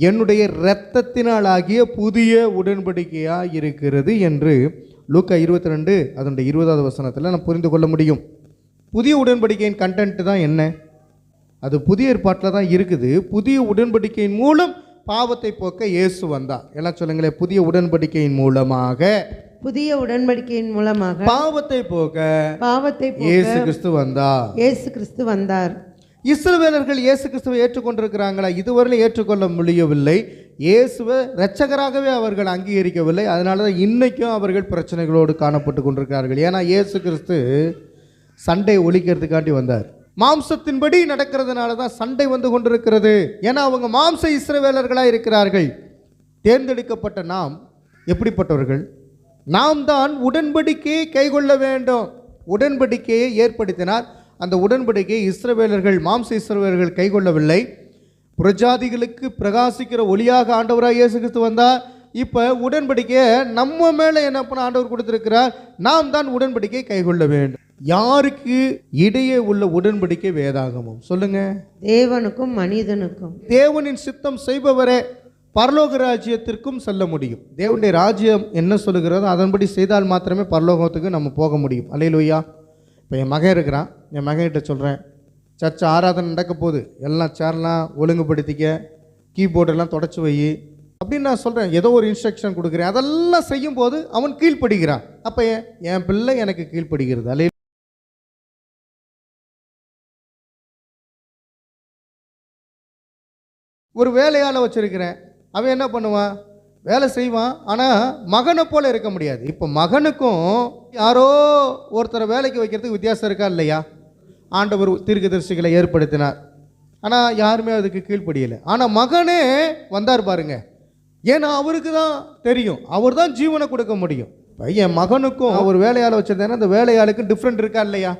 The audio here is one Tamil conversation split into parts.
என்னுடைய இரத்தத்தினால் ஆகிய புதிய உடன்படிக்கையாக இருக்கிறது என்று லூக்கா 22 அதனுடைய 20வது வசனத்தில் நம்ம புரிந்து கொள்ள முடியும். புதிய உடன்படிக்கையின் கண்டென்ட் தான் என்ன? அது புதிய ஏற்பாட்டில் தான் இருக்குது. புதிய உடன்படிக்கையின் மூலம் பாவத்தை போக்க இயேசு வந்தார். எல்லாம் சொல்லுங்களேன், புதிய உடன்படிக்கையின் மூலமாக, புதிய உடன்படிக்கையின் மூலமாக பாவத்தை போக்க இயேசு கிறிஸ்து வந்தார். இயேசு கிறிஸ்து வந்தார். இஸ்ரவேலர்கள் இயேசு கிறிஸ்துவை ஏற்றுக்கொண்டிருக்கிறாங்களா? இதுவரையிலும் ஏற்றுக்கொள்ள முடியவில்லை. இயேசுவை இரட்சகராகவே அவர்கள் அங்கீகரிக்கவில்லை. அதனால தான் இன்னைக்கும் அவர்கள் பிரச்சனைகளோடு காணப்பட்டு கொண்டிருக்கிறார்கள். ஏன்னா இயேசு கிறிஸ்து சண்டை ஒழிக்கிறதுக்காண்டி வந்தார். மாம்சத்தின்படி நடக்கிறதுனால தான் சண்டை வந்து கொண்டிருக்கிறது. ஏன்னா அவங்க மாம்ச இஸ்ரவேலர்களாக இருக்கிறார்கள். தேர்ந்தெடுக்கப்பட்ட நாம் எப்படிப்பட்டவர்கள்? நாம் தான் உடன்படிக்கையை கைக்கொள்ள வேண்டும். உடன்படிக்கையை ஏற்படுத்தினார். அந்த உடன்படிக்கையை இஸ்ரவேலர்கள், மாம்ச இஸ்ரவேலர்கள் கைக்கொள்ளவில்லை. புறஜாதிகளுக்கு பிரகாசிக்கிற ஒளியாக ஆண்டவராக இயேசு கிறிஸ்து வந்தார். இப்போ உடன்படிக்கையை நம்ம மேலே என்ன பண்ண ஆண்டவர் கொடுத்திருக்கிறார்? நாம் தான் உடன்படிக்கையை கைக்கொள்ள வேண்டும். யாருக்கு இடையே உள்ள உடன்படிக்கை? வேதாகமம். சொல்லுங்க. தேவனுக்கும் மனிதனுக்கும். தேவனின் சித்தம் செய்பவரே பரலோக ராஜ்யத்திற்கும் செல்ல முடியும். தேவனுடைய ராஜ்யம் என்ன சொல்லுகிறதோ அதன்படி செய்தால் மாத்திரமே பரலோகத்துக்கு நம்ம போக முடியும். அல்லேலூயா. இப்போ என் மகன் இருக்கிறான். என் மகன்கிட்ட சொல்கிறேன், சர்ச்சை ஆராதனை நடக்க போகுது, எல்லாம் சேர்லாம் ஒழுங்குபடுத்திக்க, கீபோர்டெல்லாம் தொடச்சி வை அப்படின்னு நான் சொல்கிறேன். ஏதோ ஒரு இன்ஸ்ட்ரக்ஷன் கொடுக்குறேன். அதெல்லாம் செய்யும் போது அவன் கீழ்ப்படுகிறான். அப்போ என் பிள்ளை எனக்கு கீழ்ப்படுகிறது. அல்லே ஒரு வேலையால் வச்சுருக்கிறேன். அவன் என்ன பண்ணுவான்? வேலை செய்வான். ஆனால் மகனை போல இருக்க முடியாது. இப்போ மகனுக்கும் யாரோ ஒருத்தரை வேலைக்கு வைக்கிறதுக்கு வித்தியாசம் இருக்கா இல்லையா? ஆண்டவர் தீர்க்கதரிசிகளை ஏற்படுத்தினார். ஆனால் யாருமே அதுக்கு கீழ்ப்படியலை. ஆனால் மகனே வந்தார் பாருங்க. ஏன்னா அவருக்கு தான் தெரியும், அவர் தான் ஜீவனை கொடுக்க முடியும். என் மகனுக்கும் ஒரு வேலையால் வச்சிருந்தேன்னா அந்த வேலையாளுக்கு டிஃப்ரெண்ட் இருக்கா இல்லையா?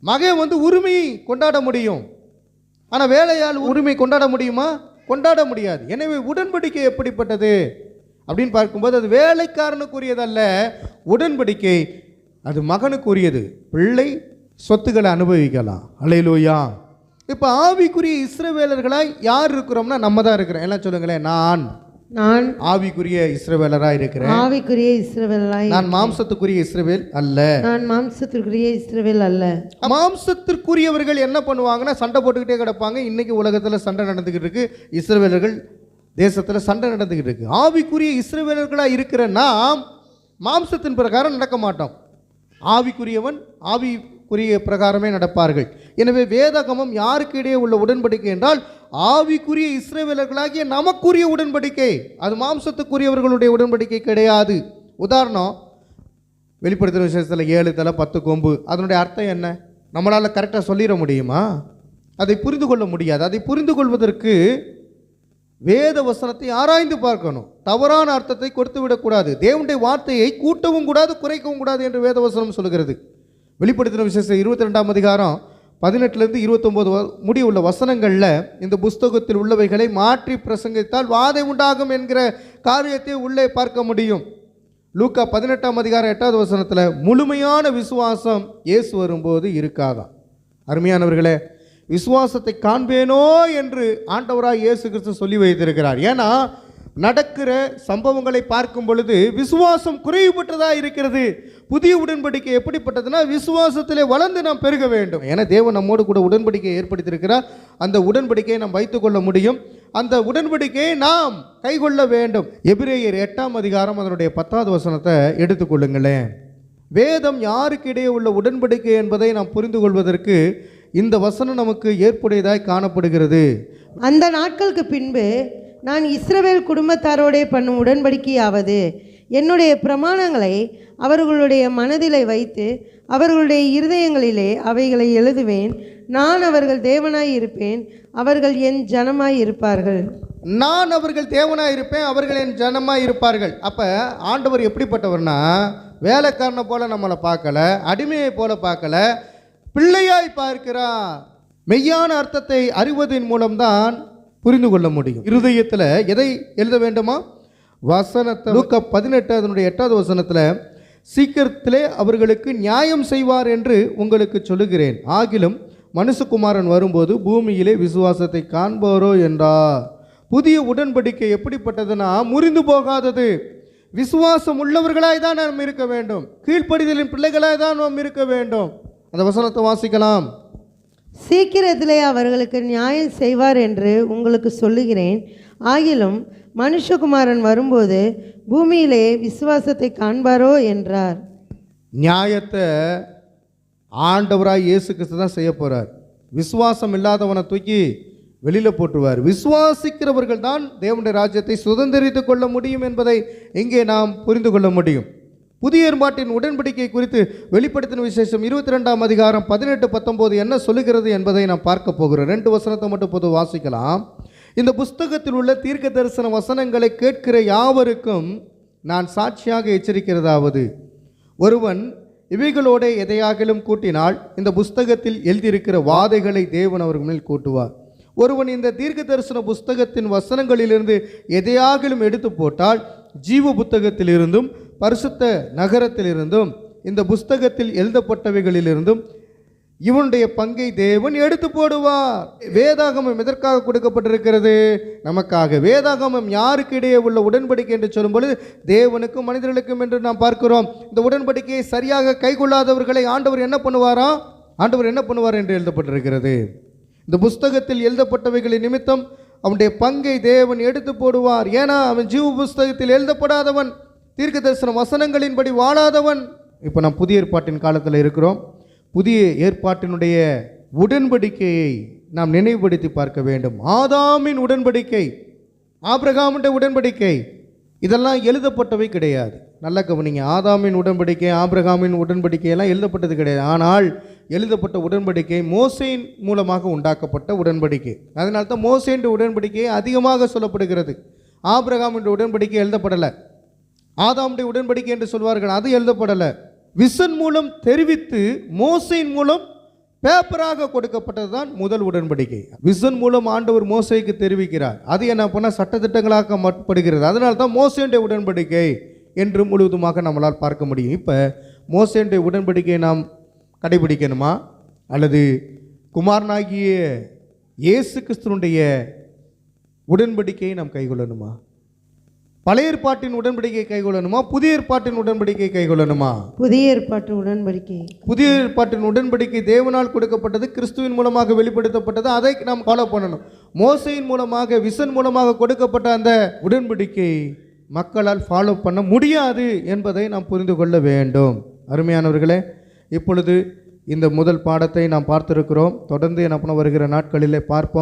மகன் வந்து உரிமையை கொண்டாட முடியும். ஆனால் வேலையாள் உரிமை கொண்டாட முடியுமா? கொண்டாட முடியாது. எனவே உடன்படிக்கை எப்படிப்பட்டது அப்படின்னு பார்க்கும்போது அது வேலைக்காரனுக்குரியதல்ல. உடன்படிக்கை அது மகனுக்குரியது. பிள்ளை சொத்துக்களை அனுபவிக்கலாம். அல்லேலூயா. இப்போ ஆவிக்குரிய இஸ்ரவேலர்களாய் யார் இருக்கிறோம்னா நம்ம தான் இருக்கிறோம். எல்லாம் சொல்லுங்களேன். நான் ஆவிக்குரிய இஸ்ரவேலராய் இருக்கிறேன். ஆவிக்குரிய இஸ்ரவேலராய். நான் மாம்சத்துக்குரிய இஸ்ரவேல் அல்ல. நான் மாம்சத்திற்குரிய இஸ்ரவேல் அல்ல. மாம்சத்திற்குரியவர்கள் என்ன பண்ணுவாங்கன்னா சண்டை போட்டுக்கிட்டே கிடப்பாங்க. இன்னைக்கு உலகத்தில் சண்டை நடந்துக்கிட்டு இருக்கு. இஸ்ரவேலர்கள் தேசத்தில் சண்டை நடந்துக்கிட்டு இருக்கு. ஆவிக்குரிய இஸ்ரவேலர்களாக இருக்கிற நாம் மாம்சத்தின் பிரகாரம் நடக்க மாட்டோம். ஆவிக்குரியவன் ஆவிக்குரிய பிரகாரமே நடப்பார்கள். எனவே வேதாகமம் யாருக்கு இடையே உள்ள உடன்படிக்கை என்றால் ஆவிக்குரிய இஸ்ரவேலர்களாகிய நமக்குரிய உடன்படிக்கை. அது மாம்சத்துக்குரியவர்களுடைய உடன்படிக்கை கிடையாது. உதாரணம், வெளிப்படுத்தின விசேஷத்தில் 7 தலை 10 கொம்பு. அதனுடைய அர்த்தம் என்ன? நம்மளால் கரெக்டாக சொல்லிட முடியுமா? அதை புரிந்து கொள்ள முடியாது. அதை புரிந்து கொள்வதற்கு வேத வசனத்தை ஆராய்ந்து பார்க்கணும். தவறான அர்த்தத்தை கொடுத்து விடக்கூடாது. தேவனுடைய வார்த்தையை கூட்டவும் கூடாது, குறைக்கவும் கூடாது என்று வேத வசனம் சொல்கிறது. வெளிப்படுத்தின விசேஷம் 22ஆம் அதிகாரம் 18 - 29 முடிய உள்ள வசனங்களில் இந்த புஸ்தகத்தில் உள்ளவைகளை மாற்றி பிரசங்கித்தால் வாதை உண்டாகும் என்கிற காரியத்தை உள்ளே பார்க்க முடியும். லூக்கா 18ஆம் அதிகாரம் 8வது வசனத்தில் முழுமையான விசுவாசம் இயேசு வரும்போது இருக்காதான். அருமையானவர்களே, விசுவாசத்தை காண்பேனோ என்று ஆண்டவராய் இயேசு கிறிஸ்து சொல்லி வைத்திருக்கிறார். ஏன்னா நடக்கிற சம்பவங்களை பார்க்கும் பொழுது விசுவாசம் குறைவுபட்டதாக இருக்கிறது. புதிய உடன்படிக்கை எப்படிப்பட்டதுன்னா விசுவாசத்திலே வளர்ந்து நாம் பெருக வேண்டும். ஏன்னா தேவன் நம்மோடு கூட உடன்படிக்கையை ஏற்படுத்தியிருக்கிறார். அந்த உடன்படிக்கையை நாம் வைத்துக்கொள்ள முடியும். அந்த உடன்படிக்கையை நாம் கைக்கொள்ள வேண்டும். எபிரேயர் 8ஆம் அதிகாரம் அதனுடைய 10வது வசனத்தை எடுத்துக்கொள்ளுங்களேன். வேதம் யாருக்கு இடையே உள்ள உடன்படிக்கை என்பதை நாம் புரிந்து கொள்வதற்கு இந்த வசனம் நமக்கு ஏற்புடையதாய் காணப்படுகிறது. அந்த நாட்களுக்கு பின்பு நான் இஸ்ரவேல் குடும்பத்தாரோடே பண்ணும் உடன்படிக்கையாவது என்னுடைய பிரமாணங்களை அவர்களுடைய மனதிலே வைத்து அவர்களுடைய இருதயங்களிலே அவைகளை எழுதுவேன். நான் அவர்கள் தேவனாய் இருப்பேன், அவர்கள் என் ஜனமாய் இருப்பார்கள். நான் அவர்கள் தேவனாய் இருப்பேன், அவர்கள் என் ஜனமாய் இருப்பார்கள். அப்போ ஆண்டவர் எப்படிப்பட்டவர்னா வேலைக்காரனை போல நம்மளை பார்க்கல, அடிமையை போல பார்க்கல, பிள்ளையாய் பார்க்கிறார். மெய்யான அர்த்தத்தை அறிவதன் மூலம்தான் புரிந்து கொள்ள முடியும். இருதயத்தில் எதை எழுத வேண்டுமா? வசனத்தை. லூக்கா 18 அதனுடைய 8வது வசனத்தில் சீக்கிரத்திலே அவர்களுக்கு நியாயம் செய்வார் என்று உங்களுக்கு சொல்லுகிறேன். ஆகிலும் மனுஷகுமாரன் வரும்போது பூமியிலே விசுவாசத்தை காண்பாரோ என்றார். புதிய உடன்படிக்கை எப்படிப்பட்டதுன்னா முறிந்து போகாதது. விசுவாசம் உள்ளவர்களாய் தான் நாம் இருக்க வேண்டும், கீழ்ப்படிதலின் பிள்ளைகளாய் தான் நாம் இருக்க வேண்டும். அந்த வசனத்தை வாசிக்கலாம். சீக்கிரத்திலே அவர்களுக்கு நியாயம் செய்வார் என்று உங்களுக்கு சொல்லுகிறேன். ஆகிலும் மனுஷகுமாரன் வரும்போது பூமியிலே விசுவாசத்தை காண்பாரோ என்றார். நியாயத்தை ஆண்டவராய் இயேசு கிறிஸ்து தான் செய்ய போகிறார். விசுவாசம் இல்லாதவனை தூக்கி வெளியில் போட்டுருவார். விசுவாசிக்கிறவர்கள் தான் தேவனுடைய ராஜ்யத்தை சுதந்திரித்து கொள்ள முடியும் என்பதை இங்கே நாம் புரிந்து கொள்ள முடியும். புதிய ஏற்பாட்டின் உடன்படிக்கை குறித்து வெளிப்படுத்தின விசேஷம் 22ஆம் அதிகாரம் 18-19 என்ன சொல்லுகிறது என்பதை நாம் பார்க்க போகிறோம். 2 வசனத்தை மட்டும் பொது வாசிக்கலாம். இந்த புஸ்தகத்தில் உள்ள தீர்க்க தரிசன வசனங்களை கேட்கிற யாவருக்கும் நான் சாட்சியாக எச்சரிக்கிறதாவது, ஒருவன் இவைகளோட எதையாகிலும் கூட்டினால் இந்த புஸ்தகத்தில் எழுதியிருக்கிற வாதைகளை தேவன் அவர்கள் மேல் கூட்டுவார். ஒருவன் இந்த தீர்க்க தரிசன புஸ்தகத்தின் வசனங்களிலிருந்து எதையாகிலும் எடுத்து போட்டால் ஜீவ புத்தகத்திலிருந்தும் பரிசுத்த நகரத்திலிருந்தும் இந்த புஸ்தகத்தில் எழுதப்பட்டவைகளிலிருந்தும் இவனுடைய பங்கை தேவன் எடுத்து போடுவார். வேதாகமம் எதற்காக கொடுக்கப்பட்டிருக்கிறது? நமக்காக. வேதாகமம் யாருக்கு இடையே உள்ள உடன்படிக்கை என்று சொல்லும்பொழுது தேவனுக்கும் மனிதர்களுக்கும் என்று நாம் பார்க்கிறோம். இந்த உடன்படிக்கையை சரியாக கைகொள்ளாதவர்களை ஆண்டவர் என்ன பண்ணுவாரா? ஆண்டவர் என்ன பண்ணுவார் என்று எழுதப்பட்டிருக்கிறது. இந்த புஸ்தகத்தில் எழுதப்பட்டவைகளின் நிமித்தம் அவனுடைய பங்கை தேவன் எடுத்து போடுவார். ஏன்னா அவன் ஜீவ புஸ்தகத்தில் எழுதப்படாதவன், தீர்க்க தரிசன வசனங்களின்படி வாழாதவன். இப்போ நாம் புதிய ஏற்பாட்டின் காலத்தில் இருக்கிறோம். புதிய ஏற்பாட்டினுடைய உடன்படிக்கையை நாம் நினைவுபடுத்தி பார்க்க வேண்டும். ஆதாமின் உடன்படிக்கை, ஆபிரகாமுடைய உடன்படிக்கை, இதெல்லாம் எழுதப்பட்டவை கிடையாது. நல்லா கவனிங்க. ஆதாமின் உடன்படிக்கை, ஆபிரகாமின் உடன்படிக்கை எல்லாம் எழுதப்பட்டது கிடையாது. ஆனால் எழுதப்பட்ட உடன்படிக்கை மோசேயின் மூலமாக உண்டாக்கப்பட்ட உடன்படிக்கை. அதனால தான் மோசேயின் உடன்படிக்கை அதிகமாக சொல்லப்படுகிறது. ஆபிரகாமின் உடன்படிக்கை எழுதப்படலை. ஆதாமுடைய உடன்படிக்கை என்று சொல்வார்கள், அது எழுதப்படலை. விசன் மூலம் தெரிவித்து மோசேயின் மூலம் பேப்பராக கொடுக்கப்பட்டது தான் முதல் உடன்படிக்கை. விசன் மூலம் ஆண்டவர் மோசேக்கு தெரிவிக்கிறார். அது என்ன பண்ணால் சட்டத்திட்டங்களாக மாற்றப்படுகிறது. அதனால தான் மோசேயுடைய உடன்படிக்கை என்று முழுவதுமாக நம்மளால் பார்க்க முடியும். இப்போ மோசேயுடைய உடன்படிக்கையை நாம் கடைபிடிக்கணுமா அல்லது குமாரனாகிய இயேசு கிறிஸ்துவினுடைய உடன்படிக்கையை நாம் கைகொள்ளணுமா? பழைய ஏற்பாட்டின் உடன்படிக்கை கைகொள்ளணுமா? புதிய ஏற்பாட்டின் உடன்படிக்கை கைகொள்ளணுமா? புதிய ஏற்பாட்டு உடன்படிக்கை. புதிய ஏற்பாட்டின் உடன்படிக்கை தேவனால் கொடுக்கப்பட்டது, கிறிஸ்துவின் மூலமாக வெளிப்படுத்தப்பட்டது. அதை நாம் ஃபாலோ பண்ணணும். மோசையின் மூலமாக விசன் மூலமாக கொடுக்கப்பட்ட அந்த உடன்படிக்கை மக்களால் ஃபாலோ பண்ண முடியாது என்பதை நாம் புரிந்து கொள்ள வேண்டும். அருமையானவர்களே, இப்பொழுது இந்த முதல் பாடத்தை நாம் பார்த்திருக்கிறோம். தொடர்ந்து என்ன பண்ண வருகிற நாட்களிலே பார்ப்போம்.